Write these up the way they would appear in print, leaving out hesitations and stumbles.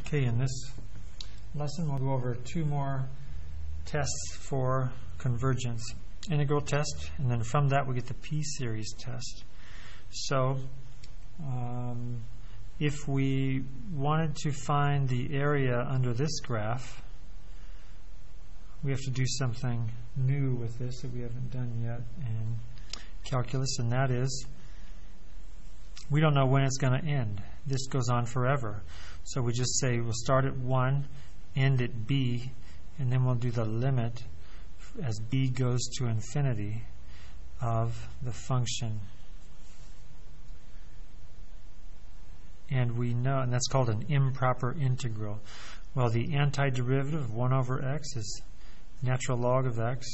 Okay, in this lesson we'll go over two more tests for convergence. Integral test, and then from that we get the P-series test. So if we wanted to find the area under this graph, we have to do something new with this that we haven't done yet in calculus, and that is we don't know when it's going to end. This goes on forever. So we just say we'll start at 1, end at b, and then we'll do the limit as b goes to infinity of the function. And we know, and that's called an improper integral. Well, the antiderivative of 1 over x is natural log of x.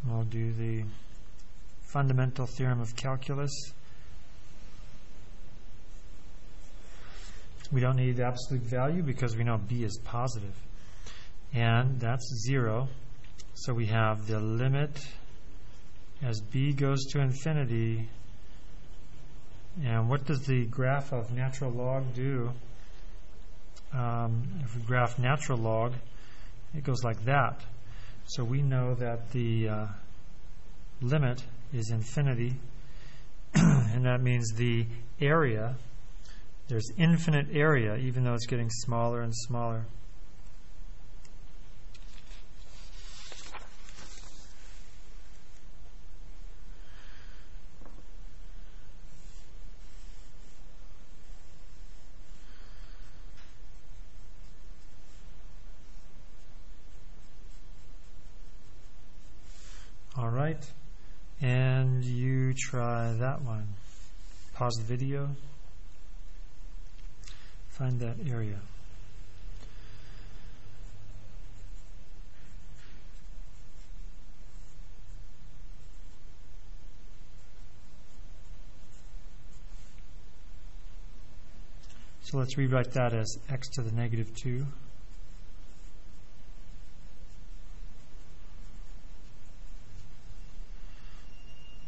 We'll do the fundamental theorem of calculus. We don't need the absolute value because we know b is positive. And that's 0. So we have the limit as b goes to infinity. And what does the graph of natural log do? If we graph natural log, it goes like that. So we know that the limit is infinity, and that means the area, there's infinite area, even though it's getting smaller and smaller. All right, and you try that one. Pause the video. Find that area. So let's rewrite that as x to the negative 2.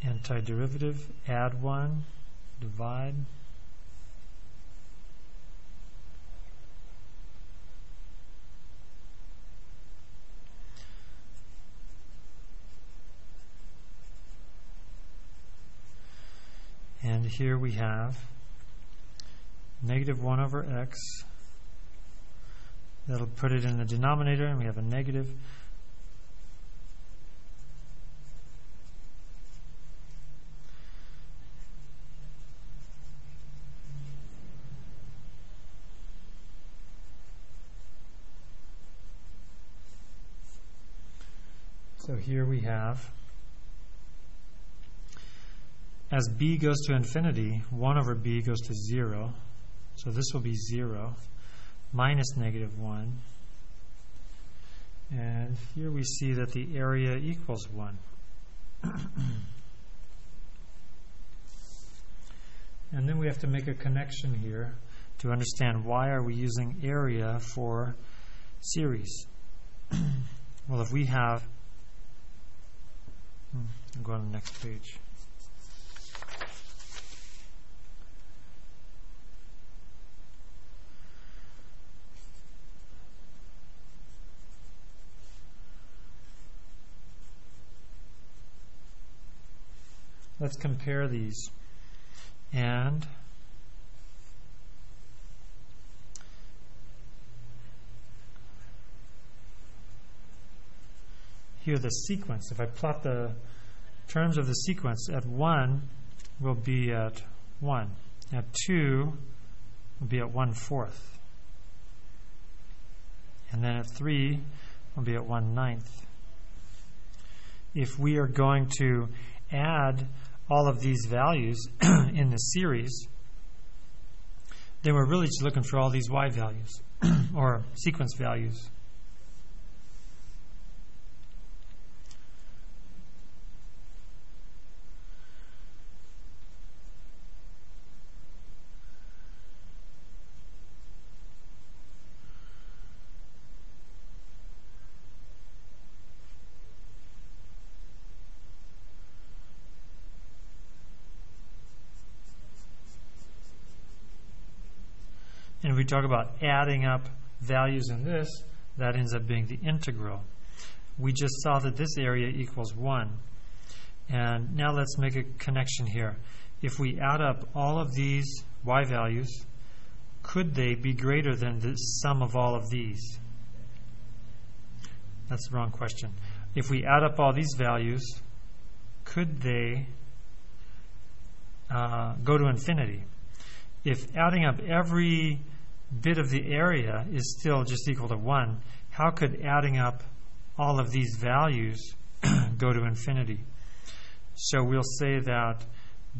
Antiderivative, add 1, divide. And here we have negative 1 over x. That'll put it in the denominator, and we have a negative. So here we have, as b goes to infinity, 1 over b goes to 0. So this will be 0 minus negative 1. And here we see that the area equals 1. And then we have to make a connection here to understand why are we using area for series. Well, if we have, I'll go on the next page. Let's compare these. And here the sequence. If I plot the terms of the sequence, at 1 will be at 1. At 2 will be at 1/4. And then at 3 will be at 1/9. If we are going to add all of these values in the series, then we're really just looking for all these y values or sequence values. And if we talk about adding up values in this, that ends up being the integral. We just saw that this area equals 1. And now let's make a connection here. If we add up all of these y values, could they be greater than the sum of all of these? That's the wrong question. If we add up all these values, could they go to infinity? If adding up every bit of the area is still just equal to 1, how could adding up all of these values go to infinity? So we'll say that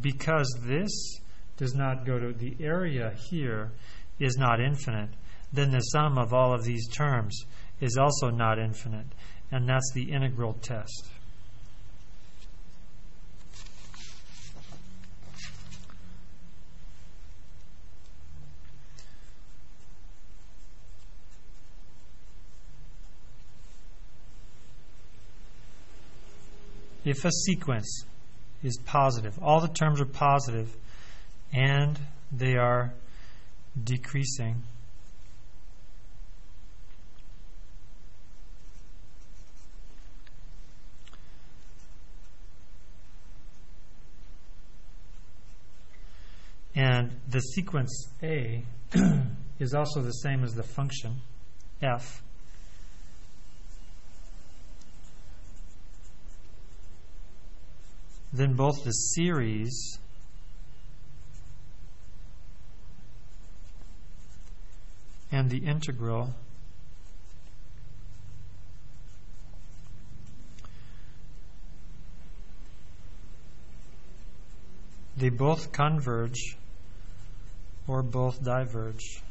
because this does not go to the area here is not infinite, then the sum of all of these terms is also not infinite, and that's the integral test. If a sequence is positive, all the terms are positive, and they are decreasing, and the sequence A is also the same as the function f, then both the series and the integral they both converge or both diverge.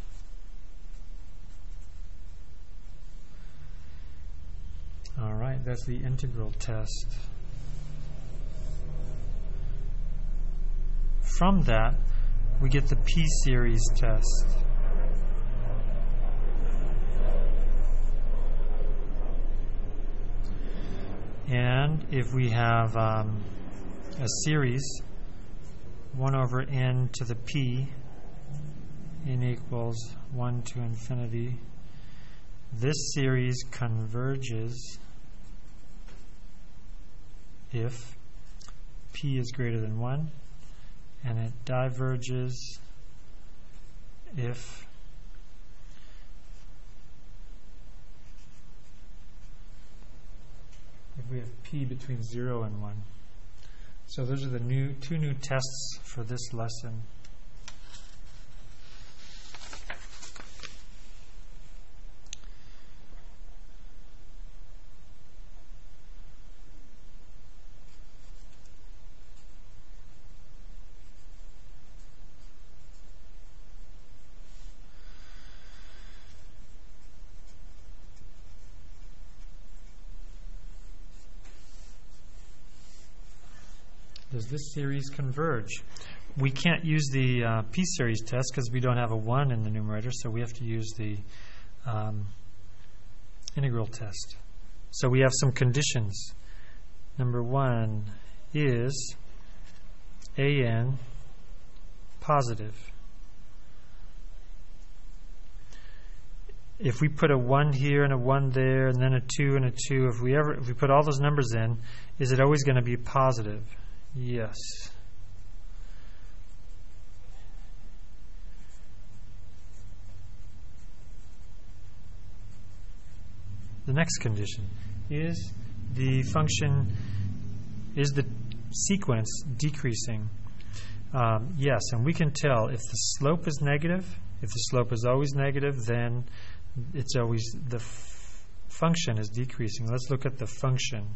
All right, that's the integral test. From that, we get the p-series test. And if we have a series, 1 over n to the p, n equals 1 to infinity, this series converges if p is greater than 1, and it diverges if we have p between 0 and 1. So those are the two new tests for this lesson. Does this series converge? We can't use the p-series test because we don't have a 1 in the numerator, so we have to use the integral test. So we have some conditions. Number 1 is an positive. If we put a 1 here and a 1 there and then a 2 and a 2, if we put all those numbers in, is it always going to be positive? Yes. The next condition is the sequence decreasing? Yes, and we can tell if the slope is negative. If the slope is always negative, then it's always the function is decreasing. Let's look at the function.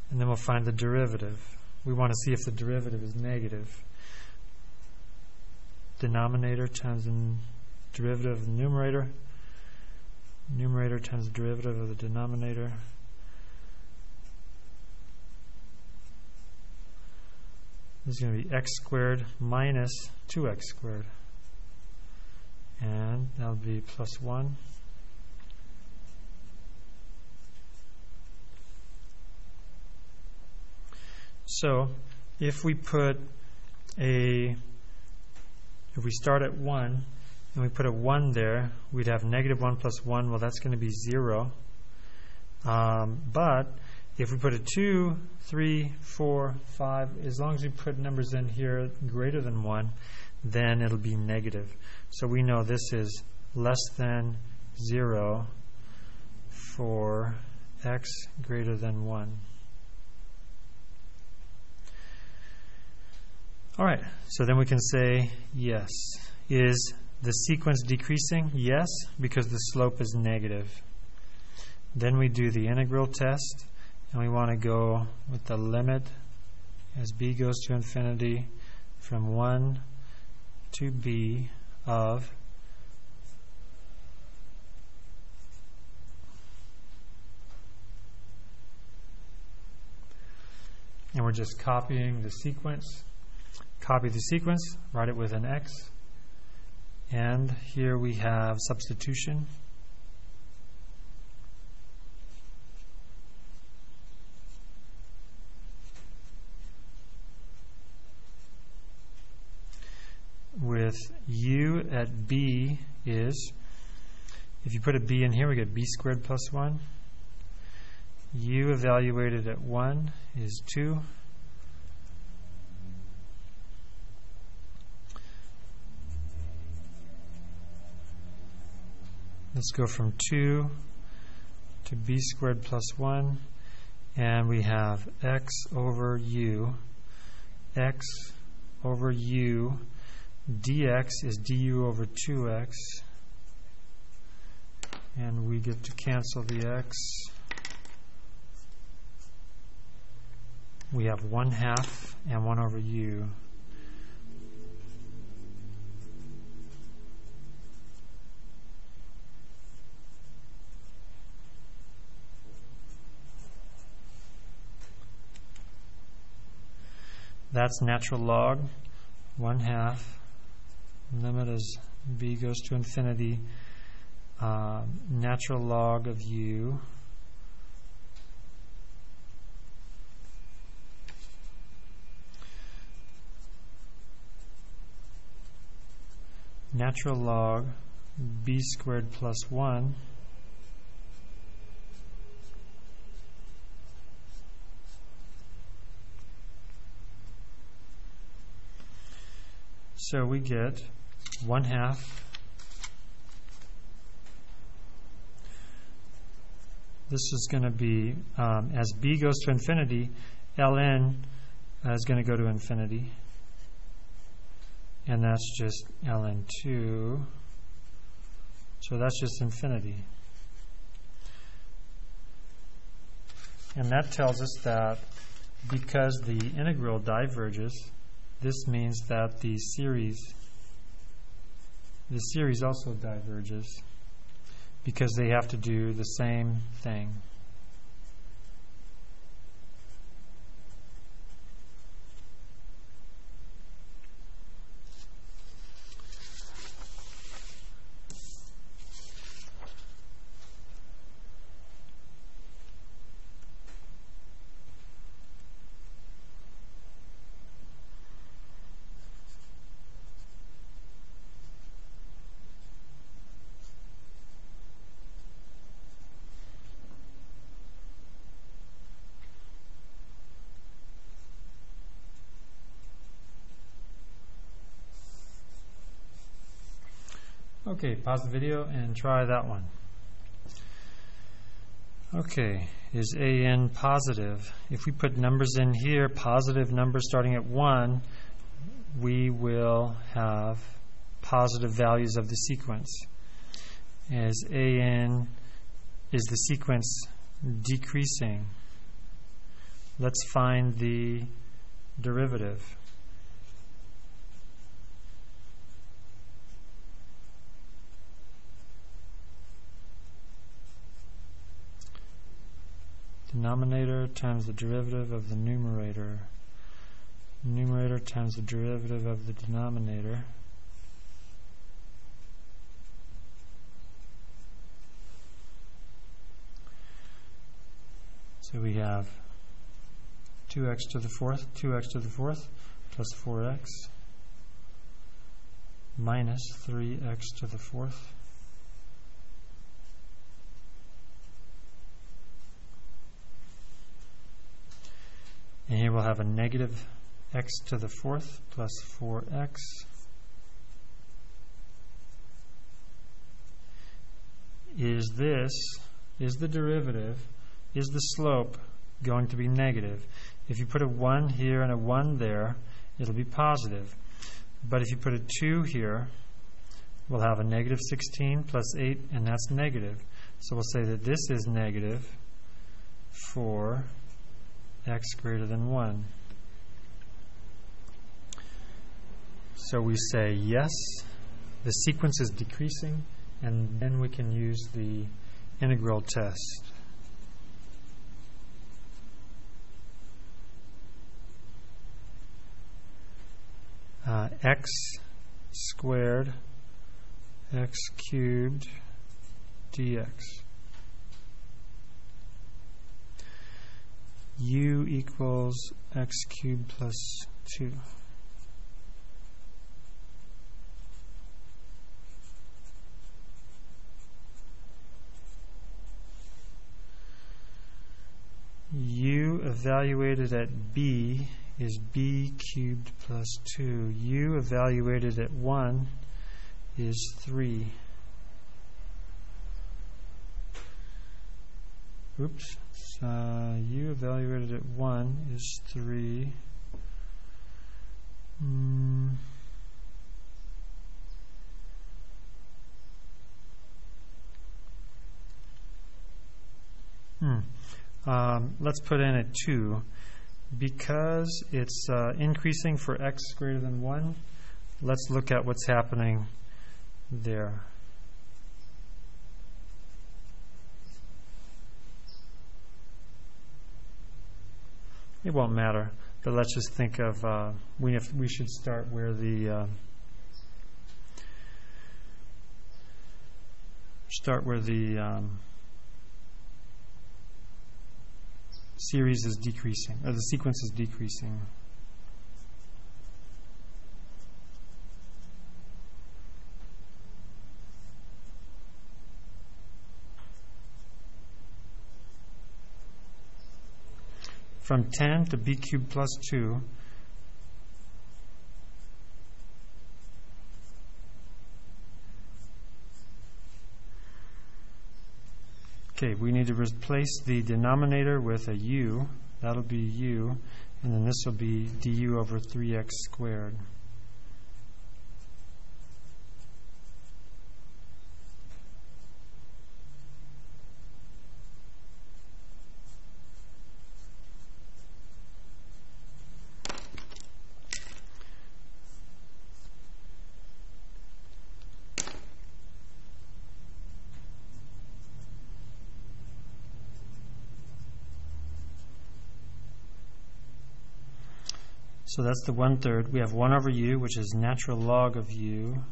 And then we'll find the derivative. We want to see if the derivative is negative. Denominator times the derivative of the numerator. Numerator times the derivative of the denominator. This is going to be x squared minus 2x squared. And that'll be plus 1. So if we start at 1 and we put a 1 there, we'd have negative 1 plus 1. Well, that's going to be 0. But if we put a 2, 3, 4, 5, as long as we put numbers in here greater than 1, then it'll be negative. So we know this is less than 0 for x greater than 1. All right, so then we can say yes. Is the sequence decreasing? Yes, because the slope is negative. Then we do the integral test, and we want to go with the limit as b goes to infinity from 1 to b of and we're just copying the sequence. Copy the sequence, write it with an x, and here we have substitution. With u at b is, if you put a b in here, we get b squared plus 1. U evaluated at 1 is 2. Let's go from 2 to b squared plus 1, and we have x over u. X over u dx is du over 2x, and we get to cancel the x. We have 1/2 and 1 over u. That's natural log 1/2. Limit as b goes to infinity. Natural log of u. Natural log b squared plus 1. So we get 1/2 this is going to be as b goes to infinity, ln is going to go to infinity, and that's just ln 2, so that's just infinity. And that tells us that because the integral diverges, this means that the series also diverges because they have to do the same thing. Okay, pause the video and try that one. Okay, is an positive? If we put numbers in here, positive numbers starting at 1, we will have positive values of the sequence. Is the sequence decreasing? Let's find the derivative. Denominator times the derivative of the numerator. Numerator times the derivative of the denominator. So we have 2x to the fourth, 2x to the fourth, plus 4x, minus 3x to the fourth, and here we'll have a negative x to the fourth plus 4x is the derivative, is the slope going to be negative? If you put a 1 here and a 1 there, it'll be positive. But if you put a 2 here, we'll have a negative 16 plus 8, and that's negative. So we'll say that this is negative for x greater than 1. So we say yes, the sequence is decreasing, and then we can use the integral test. X squared x cubed dx. U equals x cubed plus 2. U evaluated at B is b cubed plus 2. U evaluated at 1 is 3. Oops. U evaluated at 1 is 3. Let's put in a 2. Because it's increasing for x greater than 1, let's look at what's happening there. It won't matter, but let's just think of we should start where the series is decreasing, or the sequence is decreasing. From 10 to b cubed plus 2, okay, we need to replace the denominator with a u. That'll be u, and then this will be du over 3x squared. So that's the 1/3. We have 1 over u, which is natural log of u.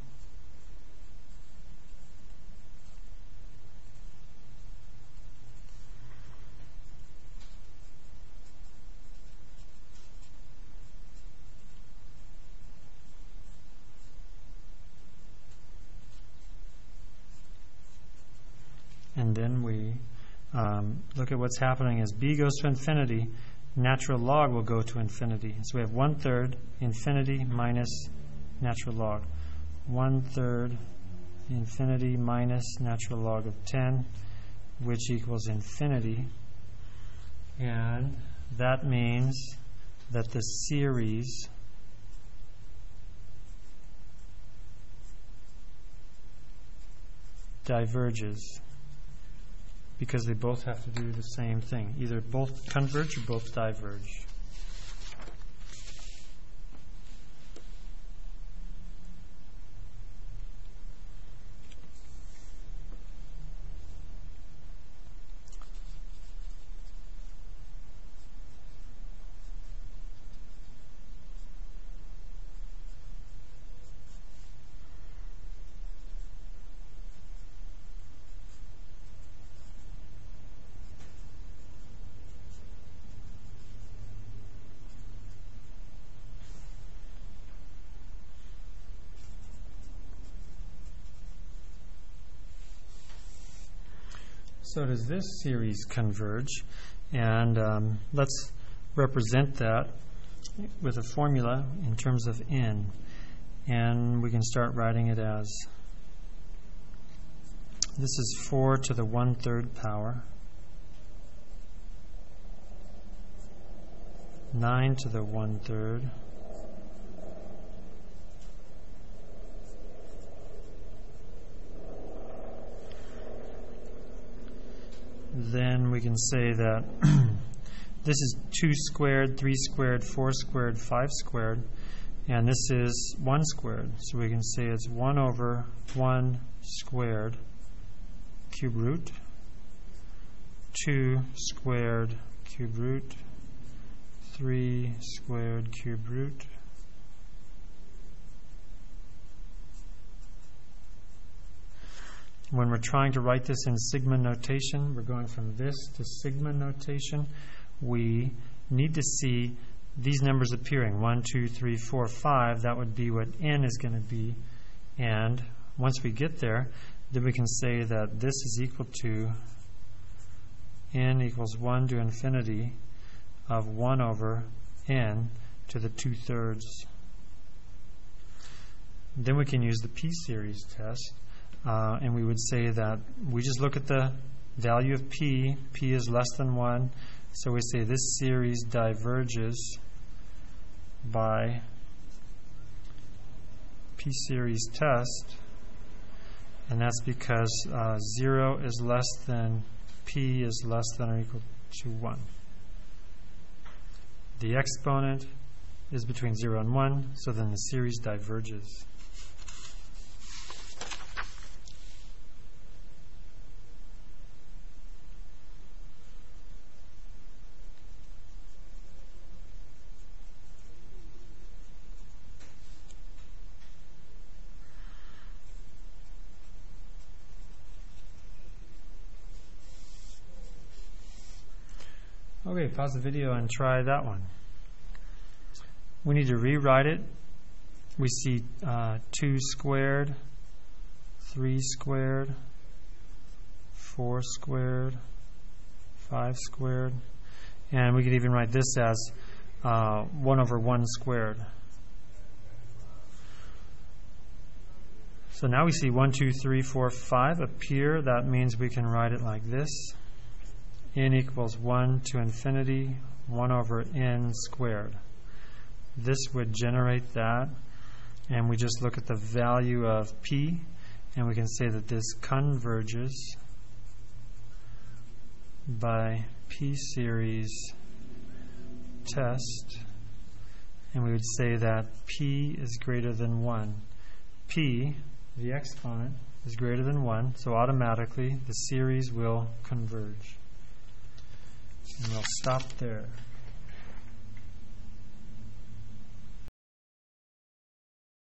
And then we look at what's happening as b goes to infinity. Natural log will go to infinity. So we have 1/3 infinity minus natural log. 1/3 infinity minus natural log of 10, which equals infinity. And that means that the series diverges, because they both have to do the same thing. Either both converge or both diverge. so does this series converge. And let's represent that with a formula in terms of n. And we can start writing it as, this is 4 to the 1/3 power, 9 to the 1/3, then we can say that this is 2 squared, 3 squared, 4 squared, 5 squared, and this is 1 squared. So we can say it's 1 over 1 squared cube root, 2 squared cube root, 3 squared cube root, when we're trying to write this in sigma notation, we're going from this to sigma notation, we need to see these numbers appearing, 1, 2, 3, 4, 5. That would be what n is going to be. And once we get there, then we can say that this is equal to n equals 1 to infinity of 1 over n to the 2/3. Then we can use the p-series test. And we would say that we just look at the value of p. P is less than 1. So we say this series diverges by p-series test. And that's because 0 is less than p is less than or equal to 1. The exponent is between 0 and 1, so then the series diverges. Okay, pause the video and try that one. We need to rewrite it. We see 2 squared, 3 squared, 4 squared, 5 squared. And we could even write this as 1 over 1 squared. So now we see 1, 2, 3, 4, 5 appear. That means we can write it like this. N equals 1 to infinity, 1 over n squared. This would generate that, and we just look at the value of p, and we can say that this converges by p-series test, and we would say that p is greater than 1. P, the exponent, is greater than 1, so automatically the series will converge. And we'll stop there.